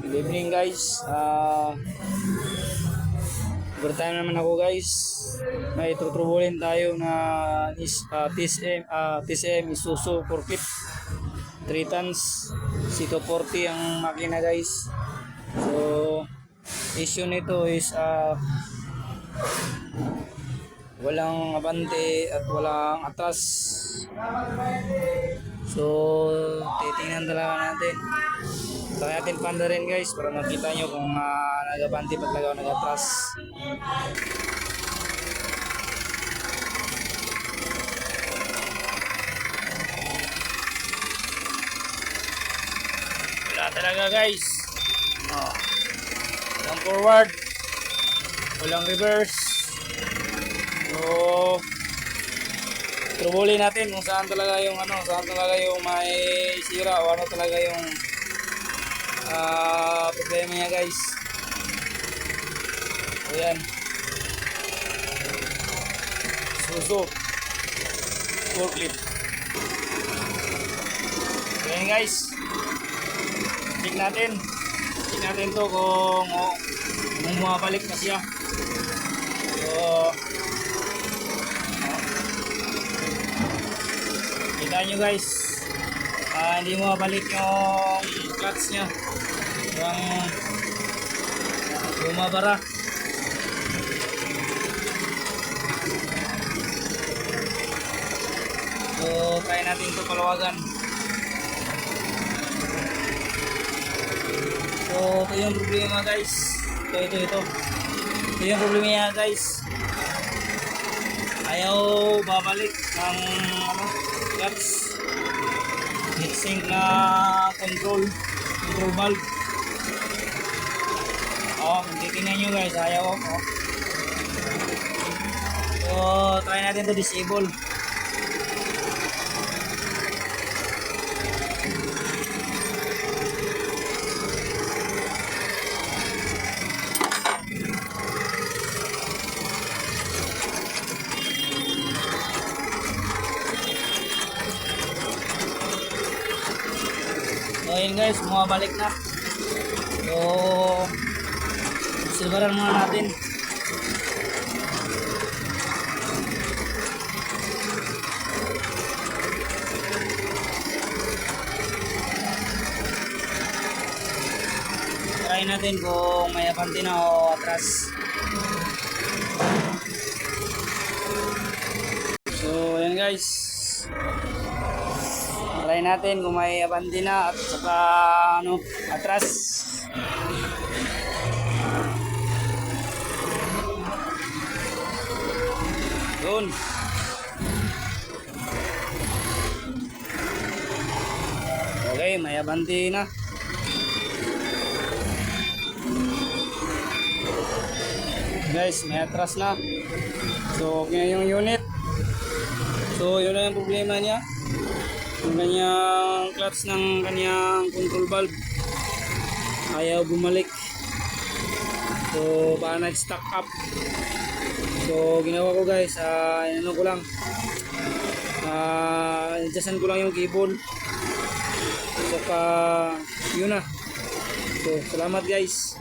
Good evening guys. Overtime naman ako guys. May tutrubulin tayo na TCM Isuzu forklift 3 tons C240 ang makina guys. So issue nito is walang abante at walang atras. So titingnan talaga natin. Try natin panda rin guys para makita nyo kung nag-abante pa talaga o nag-atras. Wala talaga guys. Walang forward, walang reverse. So trubulin natin kung saan talaga yung may sira o ano talaga yung problema niya guys. So yan, Isuzu forklift. So yan guys, check natin to kung bumabalik na siya. So kita nyo guys, hindi mo mabalik yung clutch nya, yung bumabara. So try natin ito palawagan. So ito yung problema guys. Ito yung problema niya guys. Ayaw babalik ng clutch, heatsink na control valve. Titingnan nyo guys, ayaw. So try natin to disable. So yun guys, bumabalik na. So silbaran muna natin. Try natin kung may abante na o atras. So yan guys, try natin kung may abante na at saka atras. Yun. Okay, may abante na. Guys, may atras na. So okay na yung unit. So yun na yung problema niya. Yung kanyang clutch ng kanyang control valve ayaw bumalik. So baka nag-stack up. So ginawa ko guys, ano ko lang, adjustan ko lang yung cable. So yun na. So salamat guys.